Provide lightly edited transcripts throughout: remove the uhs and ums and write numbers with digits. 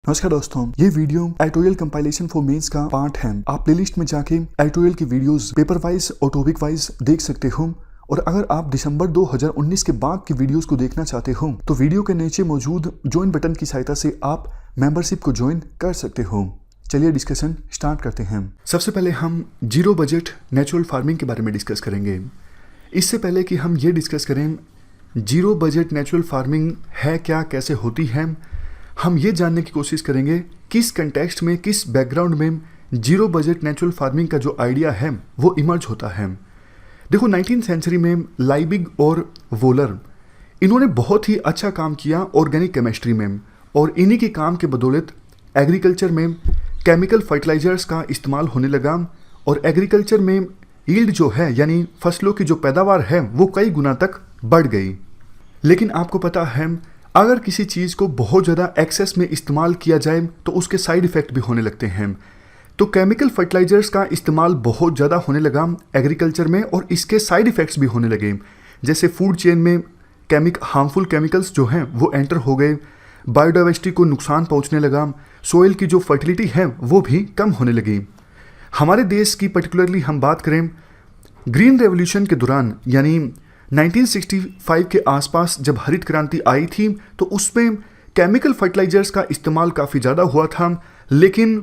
नमस्कार दोस्तों, ये video editorial compilation for mains का पार्ट है। आप प्लेलिस्ट में जाके एडिटोरियल की वीडियोस पेपर वाइज और टॉपिक वाइज देख सकते हो। और अगर आप दिसंबर 2019 के बाद की वीडियोस को देखना चाहते हो तो वीडियो के नीचे मौजूद ज्वाइन बटन की सहायता से आप मेंबरशिप को ज्वाइन कर सकते हो। चलिए डिस्कशन स्टार्ट करते हैं। सबसे पहले हम जीरो बजट नेचुरल फार्मिंग के बारे में डिस्कस करेंगे। इससे पहले कि हम ये डिस्कस करें जीरो बजट नेचुरल फार्मिंग है क्या, कैसे होती है, हम ये जानने की कोशिश करेंगे किस कंटेक्स्ट में, किस बैकग्राउंड में जीरो बजट नेचुरल फार्मिंग का जो आइडिया है वो इमर्ज होता है। देखो 19th सेंचुरी में लाइबिग और वोलर इन्होंने बहुत ही अच्छा काम किया ऑर्गेनिक केमिस्ट्री में, और इन्हीं के काम के बदौलत एग्रीकल्चर में केमिकल फर्टिलाइजर्स का इस्तेमाल होने लगा और एग्रीकल्चर में यील्ड जो है यानी फसलों की जो पैदावार है वो कई गुना तक बढ़ गई। लेकिन आपको पता है अगर किसी चीज़ को बहुत ज़्यादा एक्सेस में इस्तेमाल किया जाए तो उसके साइड इफ़ेक्ट भी होने लगते हैं। तो केमिकल फर्टिलाइजर्स का इस्तेमाल बहुत ज़्यादा होने लगा एग्रीकल्चर में और इसके साइड इफ़ेक्ट्स भी होने लगे। जैसे फूड चेन में हार्मफुल केमिकल्स जो हैं वो एंटर हो गए, बायोडाइवर्सिटी को नुकसान पहुंचने लगा, सोइल की जो फर्टिलिटी है वो भी कम होने लगी। हमारे देश की पर्टिकुलरली हम बात करें ग्रीन रेवोल्यूशन के दौरान यानी 1965 के आसपास जब हरित क्रांति आई थी तो उसमें केमिकल फर्टिलाइजर्स का इस्तेमाल काफ़ी ज़्यादा हुआ था। लेकिन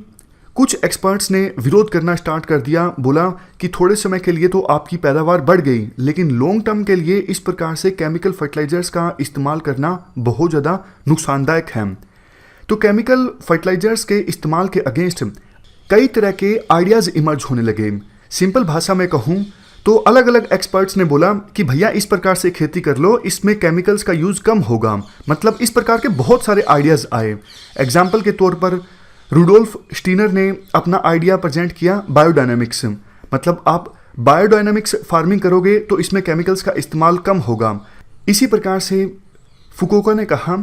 कुछ एक्सपर्ट्स ने विरोध करना स्टार्ट कर दिया, बोला कि थोड़े समय के लिए तो आपकी पैदावार बढ़ गई लेकिन लॉन्ग टर्म के लिए इस प्रकार से केमिकल फर्टिलाइजर्स का इस्तेमाल करना बहुत ज़्यादा नुकसानदायक है। तो केमिकल फर्टिलाइजर्स के इस्तेमाल के अगेंस्ट कई तरह के आइडियाज़ इमर्ज होने लगे। सिंपल भाषा में कहूँ तो अलग अलग एक्सपर्ट्स ने बोला कि भैया इस प्रकार से खेती कर लो, इसमें केमिकल्स का यूज़ कम होगा। मतलब इस प्रकार के बहुत सारे आइडियाज़ आए। एग्जाम्पल के तौर पर रुडोल्फ स्टीनर ने अपना आइडिया प्रेजेंट किया बायोडायनामिक्स। मतलब आप बायोडायनामिक्स फार्मिंग करोगे तो इसमें केमिकल्स का इस्तेमाल कम होगा। इसी प्रकार से फुकुओका ने कहा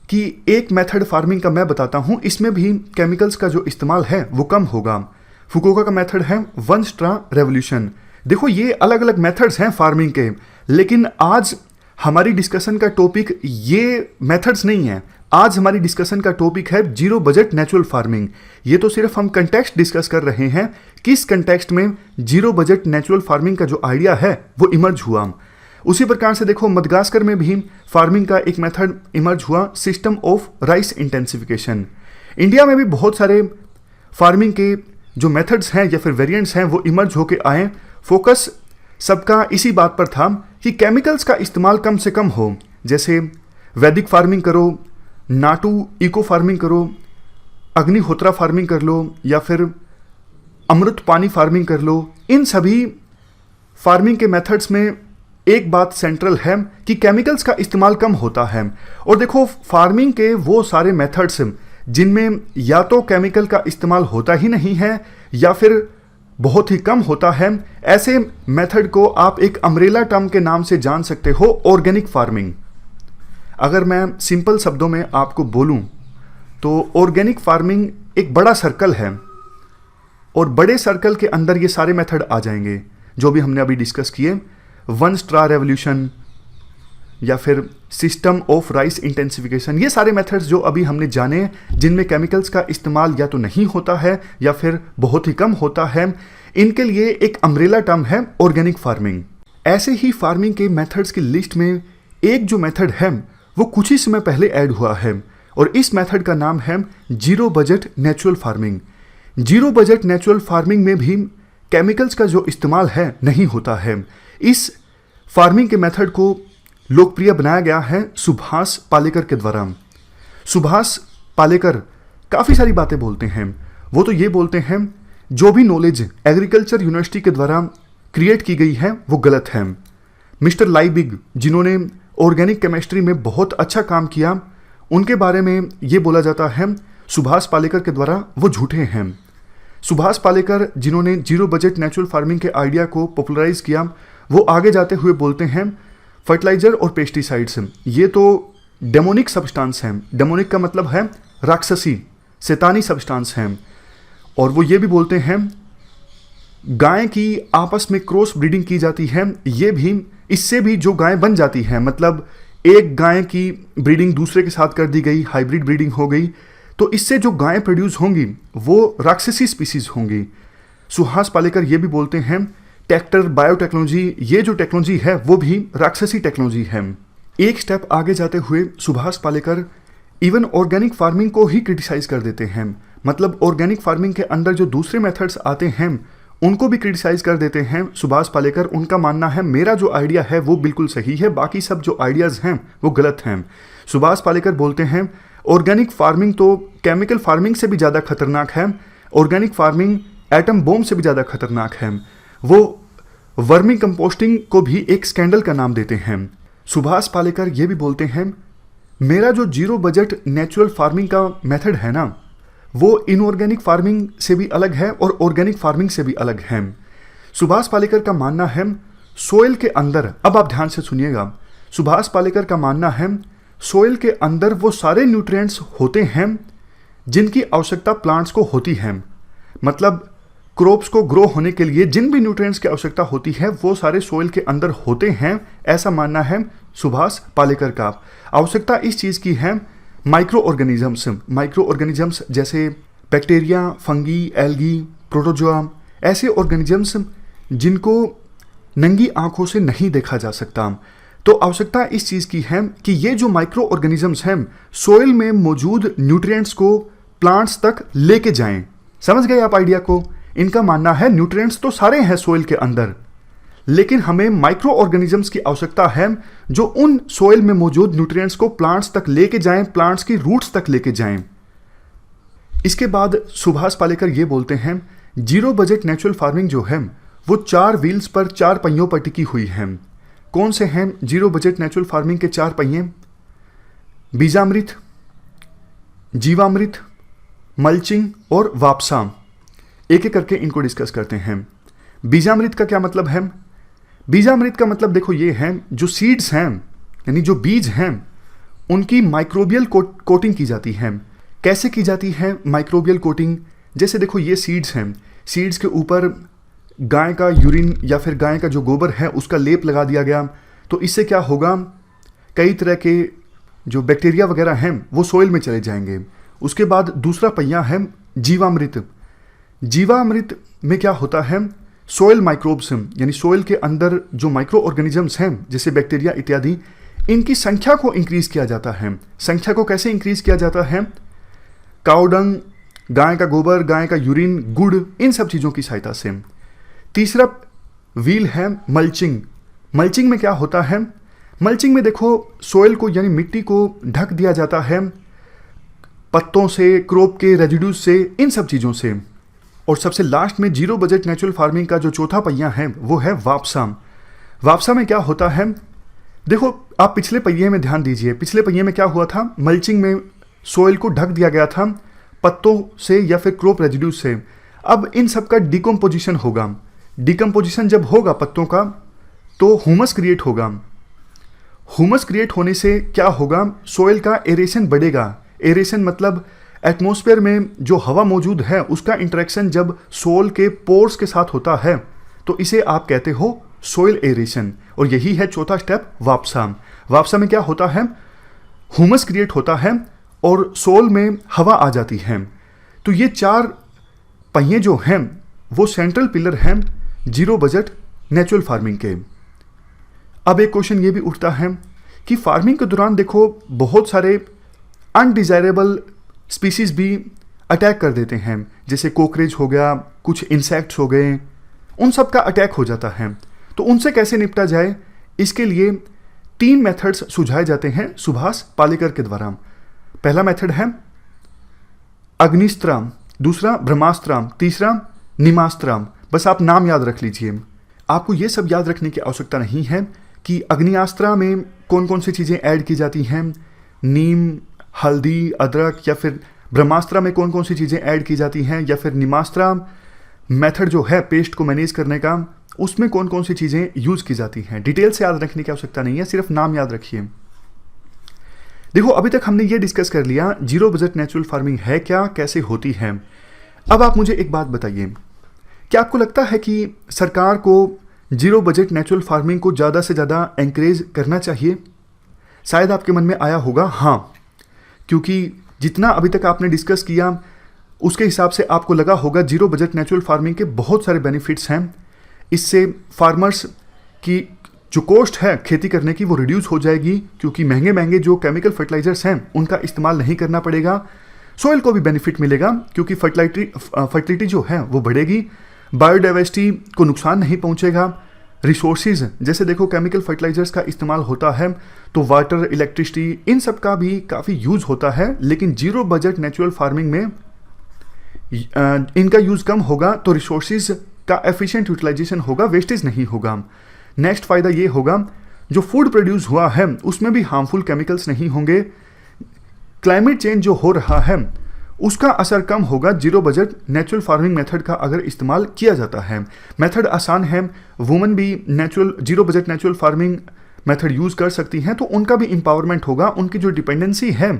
कि एक मेथड फार्मिंग का मैं बताता हूँ, इसमें भी केमिकल्स का जो इस्तेमाल है वो कम होगा। फुकुओका का मेथड है वन स्ट्रा रेवोल्यूशन। देखो ये अलग अलग मेथड्स हैं फार्मिंग के, लेकिन आज हमारी डिस्कशन का टॉपिक ये मेथड्स नहीं है। आज हमारी डिस्कशन का टॉपिक है जीरो बजट नेचुरल फार्मिंग। ये तो सिर्फ हम कंटेक्स्ट डिस्कस कर रहे हैं, किस कंटेक्स्ट में जीरो बजट नेचुरल फार्मिंग का जो आइडिया है वो इमर्ज हुआ। उसी प्रकार से देखो मदगास्कर में भी फार्मिंग का एक मेथड इमर्ज हुआ, system of rice intensification. India में भी बहुत सारे फार्मिंग के जो मेथड्स हैं या फिर वेरिएंट्स हैं वो इमर्ज होके आए। फोकस सबका इसी बात पर था कि केमिकल्स का इस्तेमाल कम से कम हो। जैसे वैदिक फार्मिंग करो, नाटू इको फार्मिंग करो, अग्निहोत्रा फार्मिंग कर लो या फिर अमृत पानी फार्मिंग कर लो। इन सभी फार्मिंग के मेथड्स में एक बात सेंट्रल है कि केमिकल्स का इस्तेमाल कम होता है। और देखो फार्मिंग के वो सारे मेथड्स जिनमें या तो केमिकल का इस्तेमाल होता ही नहीं है या फिर बहुत ही कम होता है, ऐसे मेथड को आप एक अम्ब्रेला टर्म के नाम से जान सकते हो, ऑर्गेनिक फार्मिंग। अगर मैं सिंपल शब्दों में आपको बोलूं तो ऑर्गेनिक फार्मिंग एक बड़ा सर्कल है और बड़े सर्कल के अंदर ये सारे मेथड आ जाएंगे जो भी हमने अभी डिस्कस किए। वन स्ट्रा रेवोल्यूशन या फिर सिस्टम ऑफ राइस इंटेंसिफिकेशन, ये सारे मेथड्स जो अभी हमने जाने जिनमें केमिकल्स का इस्तेमाल या तो नहीं होता है या फिर बहुत ही कम होता है, इनके लिए एक अम्ब्रेला टर्म है ऑर्गेनिक फार्मिंग। ऐसे ही फार्मिंग के मेथड्स की लिस्ट में एक जो मेथड है वो कुछ ही समय पहले ऐड हुआ है और इस मेथड का नाम है zero budget natural farming. Zero budget natural farming में भी केमिकल्स का जो इस्तेमाल है नहीं होता है। इस फार्मिंग के मेथड को लोकप्रिय बनाया गया है सुभाष पालेकर के द्वारा। सुभाष पालेकर काफ़ी सारी बातें बोलते हैं। वो तो ये बोलते हैं जो भी नॉलेज एग्रीकल्चर यूनिवर्सिटी के द्वारा क्रिएट की गई है वो गलत है। मिस्टर लाइबिग जिन्होंने ऑर्गेनिक केमिस्ट्री में बहुत अच्छा काम किया, उनके बारे में ये बोला जाता है सुभाष पालेकर के द्वारा वो झूठे हैं। सुभाष पालेकर जिन्होंने जीरो बजट नेचुरल फार्मिंग के आइडिया को पॉपुलराइज किया, वो आगे जाते हुए बोलते हैं फर्टिलाइजर और पेस्टिसाइड्स ये तो डेमोनिक सब्सटेंस हैं। डेमोनिक का मतलब है राक्षसी, शैतानी सब्सटेंस हैं। और वो ये भी बोलते हैं गाय की आपस में क्रॉस ब्रीडिंग की जाती है, ये भी इससे भी जो गाय बन जाती है, मतलब एक गाय की ब्रीडिंग दूसरे के साथ कर दी गई, हाइब्रिड ब्रीडिंग हो गई, तो इससे जो गायें प्रोड्यूस होंगी वो राक्षसी स्पीसीज होंगी। सुहास पालेकर ये भी बोलते हैं ट्रैक्टर, बायोटेक्नोलॉजी, ये जो टेक्नोलॉजी है वो भी राक्षसी टेक्नोलॉजी है। एक स्टेप आगे जाते हुए Subhash Palekar even organic farming को ही क्रिटिसाइज कर देते हैं। मतलब ऑर्गेनिक फार्मिंग के अंदर जो दूसरे मेथड्स आते हैं उनको भी क्रिटिसाइज कर देते हैं सुभाष पालेकर। उनका मानना है मेरा जो आइडिया है वो बिल्कुल सही है, बाकी सब जो आइडियाज़ हैं वो गलत हैं। सुभाष पालेकर बोलते हैं ऑर्गेनिक फार्मिंग तो केमिकल फार्मिंग से भी ज़्यादा खतरनाक है, ऑर्गेनिक फार्मिंग एटम बॉम्ब से भी ज़्यादा खतरनाक है। वो वर्मी कंपोस्टिंग को भी एक स्कैंडल का नाम देते हैं। सुभाष पालेकर ये भी बोलते हैं मेरा जो जीरो बजट नेचुरल फार्मिंग का मेथड है ना वो इनऑर्गेनिक फार्मिंग से भी अलग है और ऑर्गेनिक फार्मिंग से भी अलग है। सुभाष पालेकर का मानना है सोइल के अंदर, अब आप ध्यान से सुनिएगा, सुभाष पालेकर का मानना है सोइल के अंदर वो सारे न्यूट्रिएंट्स होते हैं जिनकी आवश्यकता प्लांट्स को होती है। मतलब क्रॉप्स को ग्रो होने के लिए जिन भी न्यूट्रिएंट्स की आवश्यकता होती है वो सारे सोइल के अंदर होते हैं, ऐसा मानना है सुभाष पालेकर का। आवश्यकता इस चीज़ की है माइक्रो ऑर्गेनिजम्स जैसे बैक्टीरिया, फंगी, एल्गी, प्रोटोजोआ, ऐसे ऑर्गेनिजम्स जिनको नंगी आंखों से नहीं देखा जा सकता। तो आवश्यकता इस चीज़ की है कि ये जो माइक्रो ऑर्गेनिजम्स हैं सोइल में मौजूद न्यूट्रिएंट्स को प्लांट्स तक लेके जाएं। समझ गए आप आइडिया को? इनका मानना है न्यूट्रिएंट्स तो सारे हैं सोइल के अंदर, लेकिन हमें माइक्रो ऑर्गेनिजम्स की आवश्यकता है जो उन सोइल में मौजूद न्यूट्रिएंट्स को प्लांट्स तक लेके जाएं, प्लांट्स की रूट्स तक लेके जाएं। इसके बाद सुभाष पालेकर ये बोलते हैं जीरो बजट नेचुरल फार्मिंग जो है वो 4 व्हील्स पर, 4 पहियों पर टिकी हुई है। कौन से हैं जीरो बजट नेचुरल फार्मिंग के 4 पहिए? बीजामृत, जीवामृत, मल्चिंग और वापसा। एक एक करके इनको डिस्कस करते हैं। बीजामृत का क्या मतलब है? बीजामृत का मतलब देखो ये है जो सीड्स हैं यानी जो बीज हैं उनकी माइक्रोबियल कोटिंग की जाती है। कैसे की जाती है माइक्रोबियल कोटिंग? जैसे देखो ये सीड्स हैं, सीड्स के ऊपर गाय का यूरिन या फिर गाय का जो गोबर है उसका लेप लगा दिया गया, तो इससे क्या होगा, कई तरह के जो बैक्टीरिया वगैरह हैं वो सोइल में चले जाएंगे। उसके बाद दूसरा पहिया है जीवामृत। जीवामृत में क्या होता है, सोइल माइक्रोब्स यानी सोइल के अंदर जो माइक्रो ऑर्गेनिजम्स हैं जैसे बैक्टीरिया इत्यादि, इनकी संख्या को इंक्रीज किया जाता है। संख्या को कैसे इंक्रीज किया जाता है? काउडंग, गाय का गोबर, गाय का यूरिन, गुड़, इन सब चीज़ों की सहायता से। तीसरा व्हील है मल्चिंग। मल्चिंग में क्या होता है? मल्चिंग में देखो सोइल को यानी मिट्टी को ढक दिया जाता है पत्तों से, क्रॉप के रेजिड्यूज से, इन सब चीज़ों से। और सबसे लास्ट में जीरो बजट नेचुरल फार्मिंग का जो चौथा पहिया है वो है वापसा। वापसा में क्या होता है? देखो आप पिछले पहिए में ध्यान दीजिए, पिछले पहिए में क्या हुआ था, मल्चिंग में सोइल को ढक दिया गया था पत्तों से या फिर क्रॉप रेजिड्यूज से। अब इन सब का डिकम्पोजिशन होगा। डिकम्पोजिशन जब होगा पत्तों का तो ह्यूमस क्रिएट होगा। ह्यूमस क्रिएट होने से क्या होगा, सोइल का एरेशन बढ़ेगा। एरेशन मतलब एटमॉस्फेयर में जो हवा मौजूद है उसका इंटरेक्शन जब सोइल के पोर्स के साथ होता है तो इसे आप कहते हो सोइल एरेशन। और यही है चौथा स्टेप वापसा। वापसा में क्या होता है, ह्यूमस क्रिएट होता है और सोइल में हवा आ जाती है। तो ये 4 पहिए जो हैं वो सेंट्रल पिलर हैं जीरो बजट नेचुरल फार्मिंग के। अब एक क्वेश्चन ये भी उठता है कि फार्मिंग के दौरान देखो बहुत सारे अनडिजायरेबल स्पीसीज भी अटैक कर देते हैं, जैसे कॉकरोच हो गया, कुछ इंसेक्ट्स हो गए, उन सब का अटैक हो जाता है। तो उनसे कैसे निपटा जाए, इसके लिए 3 मेथड्स सुझाए जाते हैं सुभाष पालेकर के द्वारा। पहला मेथड है अग्निस्त्राम, दूसरा ब्रह्मास्त्राम, तीसरा निमास्त्राम। बस आप नाम याद रख लीजिए। आपको ये सब याद रखने की आवश्यकता नहीं है कि अग्नियास्त्रा में कौन कौन सी चीज़ें ऐड की जाती हैं, नीम, हल्दी, अदरक, या फिर ब्रह्मास्त्रा में कौन कौन सी चीज़ें ऐड की जाती हैं, या फिर निमास्त्रा मेथड जो है पेस्ट को मैनेज करने का, उसमें कौन कौन सी चीज़ें यूज़ की जाती हैं। डिटेल से याद रखने की आवश्यकता नहीं है, सिर्फ नाम याद रखिए। देखो अभी तक हमने ये डिस्कस कर लिया जीरो बजट नेचुरल फार्मिंग है क्या, कैसे होती है। अब आप मुझे एक बात बताइए, क्या आपको लगता है कि सरकार को जीरो बजट नेचुरल फार्मिंग को ज़्यादा से ज़्यादा एंकरेज करना चाहिए? शायद आपके मन में आया होगा हाँ, क्योंकि जितना अभी तक आपने डिस्कस किया उसके हिसाब से आपको लगा होगा जीरो बजट नेचुरल फार्मिंग के बहुत सारे बेनिफिट्स हैं। इससे फार्मर्स की जो कॉस्ट है खेती करने की वो रिड्यूस हो जाएगी, क्योंकि महंगे महंगे जो केमिकल फर्टिलाइजर्स हैं उनका इस्तेमाल नहीं करना पड़ेगा। सॉइल को भी बेनिफिट मिलेगा क्योंकि फर्टिलिटी जो है वो बढ़ेगी। बायोडाइवर्सिटी को नुकसान नहीं पहुंचेगा। रिसोर्सेज जैसे देखो केमिकल फर्टिलाइजर्स का इस्तेमाल होता है तो वाटर, इलेक्ट्रिसिटी, इन सब का भी काफ़ी यूज़ होता है, लेकिन जीरो बजट नेचुरल फार्मिंग में इनका यूज़ कम होगा तो रिसोर्सेज का एफिशिएंट यूटिलाइजेशन होगा, वेस्टेज नहीं होगा। नेक्स्ट फ़ायदा ये होगा जो फूड प्रोड्यूस हुआ है उसमें भी हार्मफुल केमिकल्स नहीं होंगे। क्लाइमेट चेंज जो हो रहा है उसका असर कम होगा zero budget natural farming method का अगर इस्तेमाल किया जाता है। मेथड आसान है, वुमेन भी zero budget natural farming method use कर सकती हैं, तो उनका भी एम्पावरमेंट होगा। उनकी जो डिपेंडेंसी है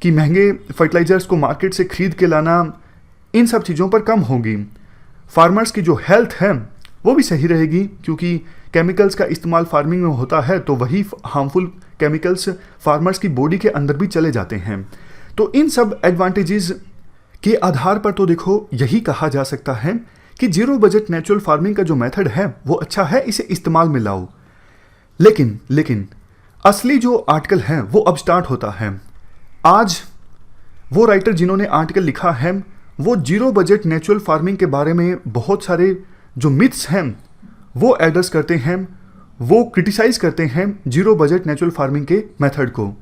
कि महंगे फर्टिलाइजर्स को मार्केट से खरीद के लाना, इन सब चीज़ों पर कम होगी। फार्मर्स की जो हेल्थ है वो भी सही रहेगी, क्योंकि केमिकल्स का इस्तेमाल फार्मिंग में होता है तो वही हार्मफुल केमिकल्स फार्मर्स की बॉडी के अंदर भी चले जाते हैं। तो इन सब एडवांटेजेस के आधार पर तो देखो यही कहा जा सकता है कि जीरो बजट नेचुरल फार्मिंग का जो मेथड है वो अच्छा है, इसे इस्तेमाल में लाओ। लेकिन असली जो आर्टिकल है वो अब स्टार्ट होता है। आज वो राइटर जिन्होंने आर्टिकल लिखा है वो जीरो बजट नेचुरल फार्मिंग के बारे में बहुत सारे जो मिथ्स हैं वो एड्रेस करते हैं, वो क्रिटिसाइज करते हैं जीरो बजट नेचुरल फार्मिंग के मेथड को।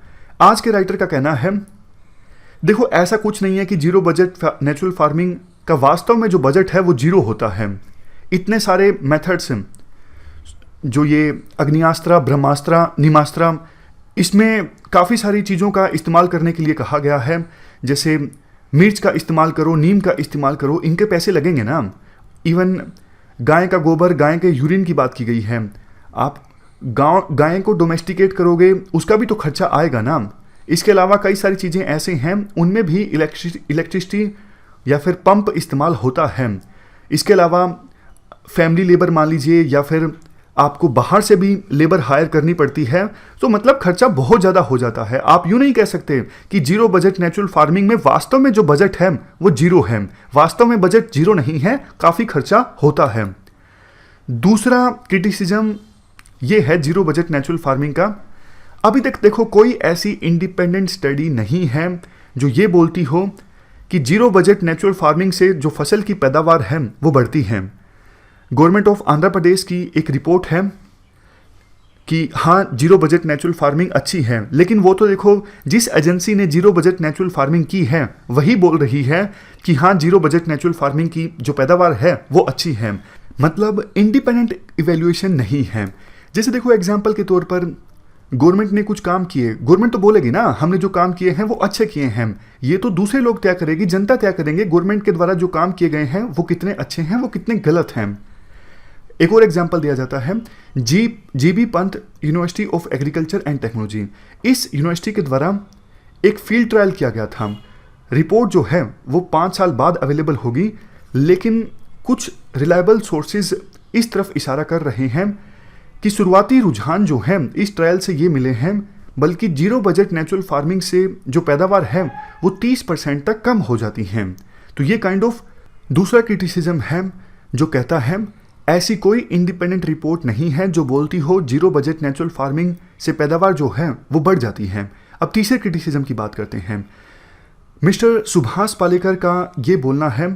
आज के राइटर का कहना है देखो ऐसा कुछ नहीं है कि जीरो बजट नेचुरल फार्मिंग का वास्तव में जो बजट है वो जीरो होता है। इतने सारे मेथड्स हैं जो ये अग्नियास्त्र, ब्रह्मास्त्र, नीमास्त्र, इसमें काफ़ी सारी चीज़ों का इस्तेमाल करने के लिए कहा गया है। जैसे मिर्च का इस्तेमाल करो, नीम का इस्तेमाल करो, इनके पैसे लगेंगे ना। इवन गाय का गोबर, गाय के यूरिन की बात की गई है। आप गाय को डोमेस्टिकेट करोगे उसका भी तो खर्चा आएगा ना। इसके अलावा कई सारी चीज़ें ऐसे हैं उनमें भी इलेक्ट्रिसिटी या फिर पंप इस्तेमाल होता है। इसके अलावा फैमिली लेबर मान लीजिए, या फिर आपको बाहर से भी लेबर हायर करनी पड़ती है, तो मतलब खर्चा बहुत ज़्यादा हो जाता है। आप यूँ नहीं कह सकते कि जीरो बजट नेचुरल फार्मिंग में वास्तव में जो बजट है वो जीरो है। वास्तव में बजट जीरो नहीं है, काफ़ी खर्चा होता है। दूसरा क्रिटिसिज्म ये है जीरो बजट नेचुरल फार्मिंग का, अभी तक देखो कोई ऐसी इंडिपेंडेंट स्टडी नहीं है जो ये बोलती हो कि जीरो बजट नेचुरल फार्मिंग से जो फसल की पैदावार है वो बढ़ती है। गवर्नमेंट ऑफ आंध्र प्रदेश की एक रिपोर्ट है कि हाँ जीरो बजट नेचुरल फार्मिंग अच्छी है, लेकिन वो तो देखो जिस एजेंसी ने जीरो बजट नेचुरल फार्मिंग की है वही बोल रही है कि हाँ जीरो बजट नेचुरल फार्मिंग की जो पैदावार है वो अच्छी है। मतलब इंडिपेंडेंट इवेल्युएशन नहीं है। जैसे देखो एग्जाम्पल के तौर पर गवर्नमेंट ने कुछ काम किए, गवर्नमेंट तो बोलेगी ना हमने जो काम किए हैं वो अच्छे किए हैं, ये तो दूसरे लोग तय करेगी, जनता तय करेंगे गवर्नमेंट के द्वारा जो काम किए गए हैं वो कितने अच्छे हैं, वो कितने गलत हैं। एक और एग्जाम्पल दिया जाता है GB Pant university of agriculture and technology. इस यूनिवर्सिटी के द्वारा एक फील्ड ट्रायल किया गया था। रिपोर्ट जो है वो 5 साल बाद अवेलेबल होगी, लेकिन कुछ रिलायबल सोर्सेज इस तरफ इशारा कर रहे हैं कि शुरुआती रुझान जो है इस ट्रायल से ये मिले हैं, बल्कि जीरो बजट नेचुरल फार्मिंग से जो पैदावार है वो 30% तक कम हो जाती हैं। तो ये काइंड ऑफ दूसरा क्रिटिसिज्म है जो कहता है ऐसी कोई इंडिपेंडेंट रिपोर्ट नहीं है जो बोलती हो जीरो बजट नेचुरल फार्मिंग से पैदावार जो है वो बढ़ जाती है। अब तीसरे क्रिटिसिज्म की बात करते हैं। मिस्टर सुभाष पालेकर का ये बोलना है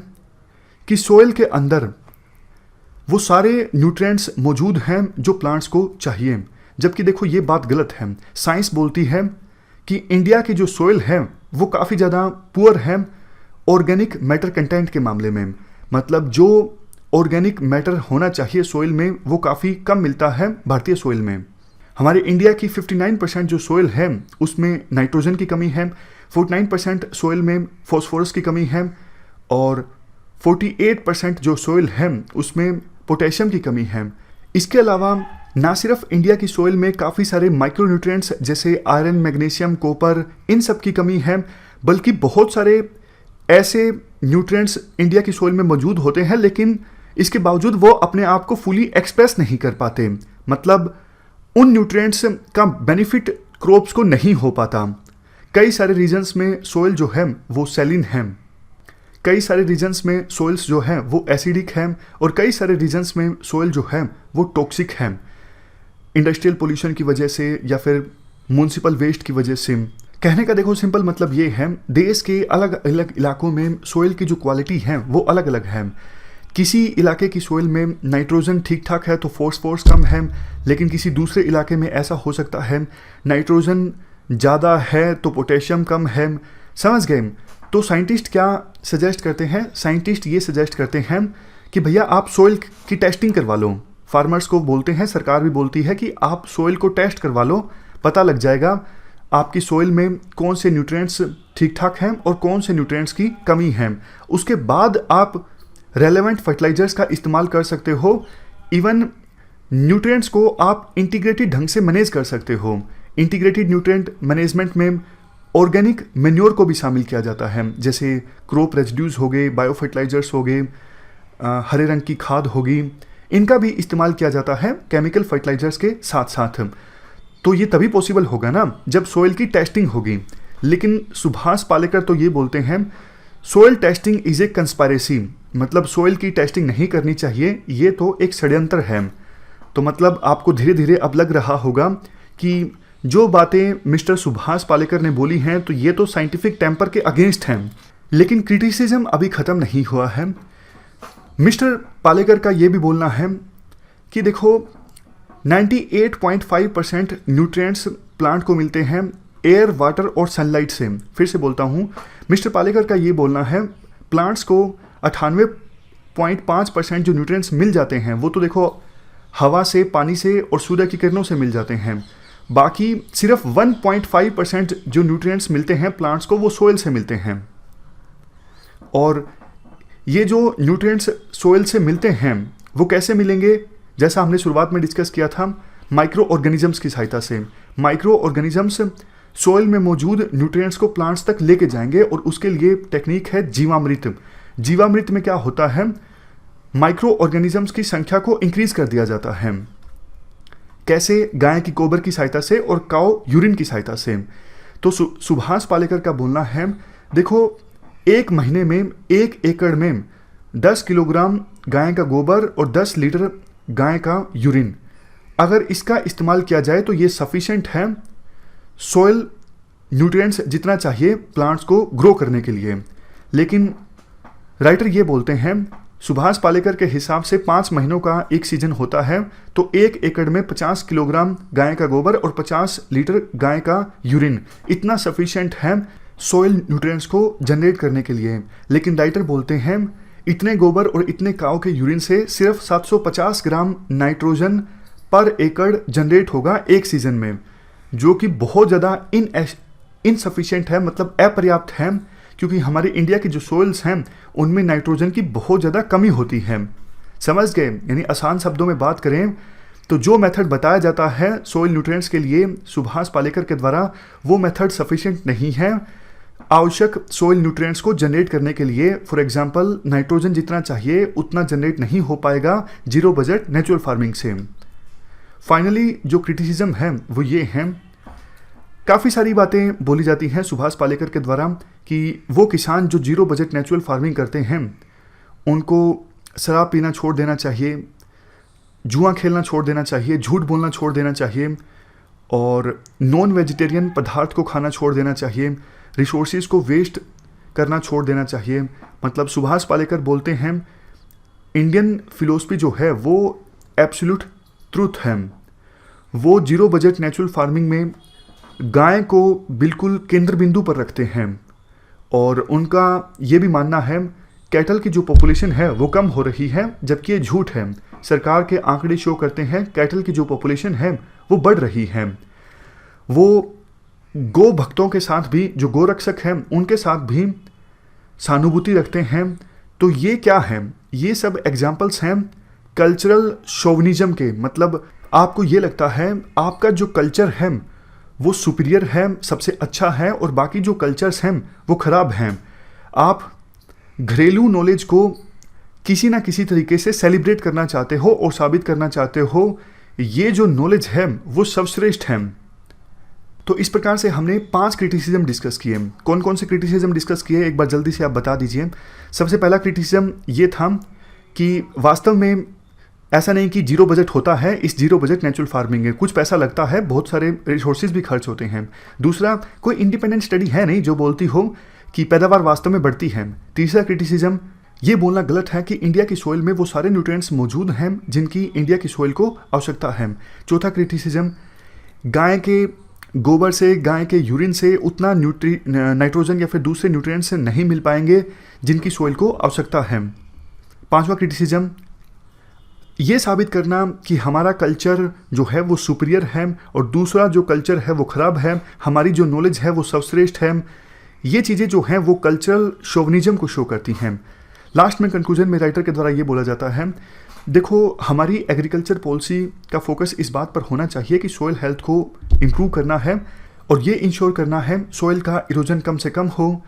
कि सोइल के अंदर वो सारे न्यूट्रिएंट्स मौजूद हैं जो प्लांट्स को चाहिए, जबकि देखो ये बात गलत है। साइंस बोलती है कि इंडिया की जो सोइल है वो काफ़ी ज़्यादा पुअर है ऑर्गेनिक मैटर कंटेंट के मामले में। मतलब जो ऑर्गेनिक मैटर होना चाहिए सोइल में वो काफ़ी कम मिलता है भारतीय सोइल में। हमारे इंडिया की 59% जो सोइल है उसमें नाइट्रोजन की कमी है, 49% सोइल में फॉस्फोरस की कमी है, और 48% जो सोइल है उसमें पोटेशियम की कमी है। इसके अलावा ना सिर्फ इंडिया की सोइल में काफ़ी सारे माइक्रोन्यूट्रिएंट्स जैसे आयरन, मैग्नीशियम, कॉपर, इन सब की कमी है, बल्कि बहुत सारे ऐसे न्यूट्रिएंट्स इंडिया की सोइल में मौजूद होते हैं, लेकिन इसके बावजूद वो अपने आप को फुली एक्सप्रेस नहीं कर पाते। मतलब उन न्यूट्रिएंट्स का बेनिफिट क्रॉप्स को नहीं हो पाता। कई सारे रीजन्स में सोइल जो है वो सैलिन है, कई सारे रीजन्स में सोइल्स जो हैं वो एसिडिक हैं, और कई सारे रीजन्स में सोइल जो है वो टॉक्सिक हैं, इंडस्ट्रियल पोल्यूशन की वजह से या फिर म्यूनसिपल वेस्ट की वजह से। कहने का देखो सिंपल मतलब ये है, देश के अलग अलग इलाकों में सोइल की जो क्वालिटी है वो अलग अलग है। किसी इलाके की सोइल में नाइट्रोजन ठीक ठाक है तो फॉस्फोरस कम है, लेकिन किसी दूसरे इलाके में ऐसा हो सकता है नाइट्रोजन ज़्यादा है तो पोटेशियम कम है। समझ गए? तो साइंटिस्ट क्या सजेस्ट करते हैं? साइंटिस्ट ये सजेस्ट करते हैं कि भैया आप सोइल की टेस्टिंग करवा लो। फार्मर्स को बोलते हैं, सरकार भी बोलती है कि आप सोइल को टेस्ट करवा लो, पता लग जाएगा आपकी सोइल में कौन से न्यूट्रिएंट्स ठीक ठाक हैं और कौन से न्यूट्रिएंट्स की कमी है। उसके बाद आप रेलेवेंट फर्टिलाइजर्स का इस्तेमाल कर सकते हो। इवन न्यूट्रिएंट्स को आप इंटीग्रेटेड ढंग से मैनेज कर सकते हो। इंटीग्रेटेड न्यूट्रिएंट मैनेजमेंट में ऑर्गेनिक मेन्योर को भी शामिल किया जाता है, जैसे क्रॉप रेजिड्यूज हो गए, बायो फर्टिलाइजर्स हो गए, हरे रंग की खाद होगी, इनका भी इस्तेमाल किया जाता है केमिकल फर्टिलाइजर्स के साथ साथ। तो ये तभी पॉसिबल होगा ना जब सोइल की टेस्टिंग होगी। लेकिन सुभाष पालेकर तो ये बोलते हैं soil testing is a conspiracy, मतलब सोइल की टेस्टिंग नहीं करनी चाहिए, ये तो एक षड्यंत्र है। तो मतलब आपको धीरे धीरे अब लग रहा होगा कि जो बातें मिस्टर सुभाष पालेकर ने बोली हैं तो ये तो साइंटिफिक टेम्पर के अगेंस्ट हैं। लेकिन क्रिटिसिज्म अभी ख़त्म नहीं हुआ है। मिस्टर पालेकर का ये भी बोलना है कि देखो 98.5% न्यूट्रिएंट्स प्लांट को मिलते हैं एयर, वाटर और सनलाइट से। फिर से बोलता हूँ, मिस्टर पालेकर का ये बोलना है प्लांट्स को 98.5% जो न्यूट्रिएंट्स मिल जाते हैं वो तो देखो हवा से, पानी से और सूर्य की किरणों से मिल जाते हैं। बाकी सिर्फ 1.5% जो न्यूट्रिएंट्स मिलते हैं प्लांट्स को वो सोइल से मिलते हैं। और ये जो न्यूट्रिएंट्स सोइल से मिलते हैं वो कैसे मिलेंगे? जैसा हमने शुरुआत में डिस्कस किया था, माइक्रो ऑर्गेनिजम्स की सहायता से। माइक्रो ऑर्गेनिजम्स सोइल में मौजूद न्यूट्रिएंट्स को प्लांट्स तक लेके जाएंगे और उसके लिए टेक्निक है जीवामृत। जीवामृत में क्या होता है, माइक्रो ऑर्गेनिजम्स की संख्या को इंक्रीज कर दिया जाता है। कैसे? गाय की गोबर की सहायता से और काऊ यूरिन की सहायता से। तो सुभाष पालेकर का बोलना है देखो एक महीने में 1 एकड़ में 10 किलोग्राम गाय का गोबर और 10 लीटर गाय का यूरिन, अगर इसका इस्तेमाल किया जाए तो ये सफिशिएंट है सोइल न्यूट्रिएंट्स जितना चाहिए प्लांट्स को ग्रो करने के लिए। लेकिन राइटर ये बोलते हैं सुभाष पालेकर के हिसाब से 5 महीनों का एक सीजन होता है, तो 1 एकड़ में 50 किलोग्राम गाय का गोबर और 50 लीटर गाय का यूरिन इतना सफिशिएंट है सोइल न्यूट्रिएंट्स को जनरेट करने के लिए। लेकिन राइटर बोलते हैं इतने गोबर और इतने काऊ के यूरिन से सिर्फ 750 ग्राम नाइट्रोजन पर एकड़ जनरेट होगा एक सीजन में, जो कि बहुत ज़्यादा इनसफिशिएंट है, मतलब अपर्याप्त है, क्योंकि हमारे इंडिया की जो सोइल्स हैं उनमें नाइट्रोजन की बहुत ज़्यादा कमी होती है। समझ गए? यानी आसान शब्दों में बात करें तो जो मेथड बताया जाता है सोइल न्यूट्रिएंट्स के लिए सुभाष पालेकर के द्वारा, वो मेथड सफिशिएंट नहीं है आवश्यक सोइल न्यूट्रिएंट्स को जनरेट करने के लिए। फॉर एग्जांपल नाइट्रोजन जितना चाहिए उतना जनरेट नहीं हो पाएगा जीरो बजट नेचुरल फार्मिंग से। फाइनली जो क्रिटिसिज्म है वो ये है, काफ़ी सारी बातें बोली जाती हैं सुभाष पालेकर के द्वारा कि वो किसान जो जीरो बजट नेचुरल फार्मिंग करते हैं उनको शराब पीना छोड़ देना चाहिए, जुआ खेलना छोड़ देना चाहिए, झूठ बोलना छोड़ देना चाहिए और नॉन वेजिटेरियन पदार्थ को खाना छोड़ देना चाहिए, रिसोर्सेज को वेस्ट करना छोड़ देना चाहिए। मतलब सुभाष पालेकर बोलते हैं इंडियन फिलोसफी जो है वो एब्सोल्यूट ट्रूथ है। वो जीरो बजट नेचुरल फार्मिंग में गाय को बिल्कुल केंद्र बिंदु पर रखते हैं और उनका ये भी मानना है कैटल की जो पॉपुलेशन है वो कम हो रही है, जबकि ये झूठ है। सरकार के आंकड़े शो करते हैं कैटल की जो पॉपुलेशन है वो बढ़ रही है। वो गो भक्तों के साथ भी, जो गोरक्षक हैं उनके साथ भी सहानुभूति रखते हैं। तो ये क्या है? ये सब एग्जाम्पल्स हैं कल्चरल शोविनिज्म के। मतलब आपको ये लगता है आपका जो कल्चर है वो सुपीरियर है, सबसे अच्छा है और बाकी जो कल्चर्स हैं वो ख़राब हैं। आप घरेलू नॉलेज को किसी ना किसी तरीके से सेलिब्रेट करना चाहते हो और साबित करना चाहते हो ये जो नॉलेज है वो सर्वश्रेष्ठ है। तो इस प्रकार से हमने 5 क्रिटिसिज्म डिस्कस किए। कौन कौन से क्रिटिसिज्म डिस्कस किए एक बार जल्दी से आप बता दीजिए। सबसे पहला क्रिटिसिज्म ये था कि वास्तव में ऐसा नहीं कि जीरो बजट होता है, इस जीरो बजट नेचुरल फार्मिंग है, कुछ पैसा लगता है, बहुत सारे रिसोर्सेज भी खर्च होते हैं। दूसरा, कोई इंडिपेंडेंट स्टडी है नहीं जो बोलती हो कि पैदावार वास्तव में बढ़ती है। तीसरा क्रिटिसिज्म, ये बोलना गलत है कि इंडिया की सॉइल में वो सारे न्यूट्रिएंट्स मौजूद हैं जिनकी इंडिया की सॉइल को आवश्यकता है। चौथा क्रिटिसिज्म, गाय के गोबर से, गाय के यूरिन से उतना नाइट्रोजन या फिर दूसरे न्यूट्रिएंट्स से नहीं मिल पाएंगे जिनकी सॉइल को आवश्यकता है। पांचवा क्रिटिसिज्म, ये साबित करना कि हमारा कल्चर जो है वो सुपीरियर है और दूसरा जो कल्चर है वो ख़राब है, हमारी जो नॉलेज है वो सर्वश्रेष्ठ है, ये चीज़ें जो हैं वो कल्चरल शोविनिज्म को शो करती हैं। लास्ट में कंक्लूजन में राइटर के द्वारा ये बोला जाता है, देखो हमारी एग्रीकल्चर पॉलिसी का फोकस इस बात पर होना चाहिए कि सॉइल हेल्थ को इम्प्रूव करना है और ये इंश्योर करना है सॉइल का इरोजन कम से कम हो,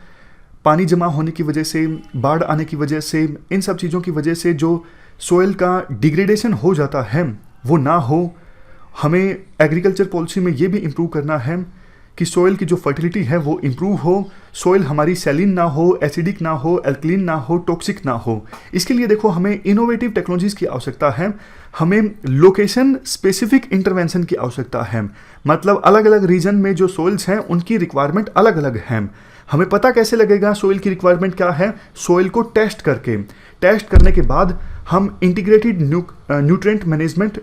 पानी जमा होने की वजह से, बाढ़ आने की वजह से, इन सब चीज़ों की वजह से जो सॉइल का डिग्रेडेशन हो जाता है वो ना हो। हमें एग्रीकल्चर पॉलिसी में ये भी इम्प्रूव करना है कि सॉइल की जो फर्टिलिटी है वो इम्प्रूव हो, सॉइल हमारी सैलिन ना हो, एसिडिक ना हो, एल्कलीन ना हो, टॉक्सिक ना हो। इसके लिए देखो हमें इनोवेटिव टेक्नोलॉजीज़ की आवश्यकता है, हमें लोकेशन स्पेसिफिक इंटरवेंशन की आवश्यकता है। मतलब अलग अलग रीजन में जो सॉइल्स हैं उनकी रिक्वायरमेंट अलग अलग हैं। हमें पता कैसे लगेगा सॉइल की रिक्वायरमेंट क्या है? सॉइल को टेस्ट करने के बाद हम इंटीग्रेटेड न्यूट्रिएंट मैनेजमेंट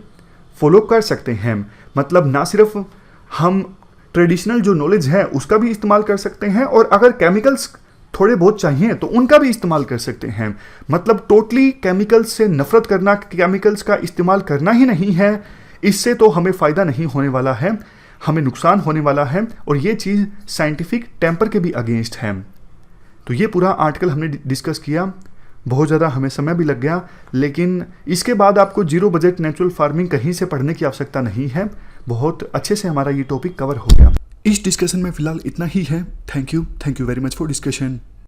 फॉलो कर सकते हैं। मतलब ना सिर्फ हम ट्रेडिशनल जो नॉलेज है उसका भी इस्तेमाल कर सकते हैं और अगर केमिकल्स थोड़े बहुत चाहिए तो उनका भी इस्तेमाल कर सकते हैं। मतलब टोटली केमिकल्स से नफरत करना, केमिकल्स का इस्तेमाल करना ही नहीं है, इससे तो हमें फ़ायदा नहीं होने वाला है, हमें नुकसान होने वाला है और ये चीज़ साइंटिफिक टेम्पर के भी अगेंस्ट है। तो ये पूरा आर्टिकल हमने डिस्कस किया, बहुत ज़्यादा हमें समय भी लग गया, लेकिन इसके बाद आपको जीरो बजट नेचुरल फार्मिंग कहीं से पढ़ने की आवश्यकता नहीं है। बहुत अच्छे से हमारा ये टॉपिक कवर हो गया। इस डिस्कशन में फ़िलहाल इतना ही है। Thank you very much for discussion.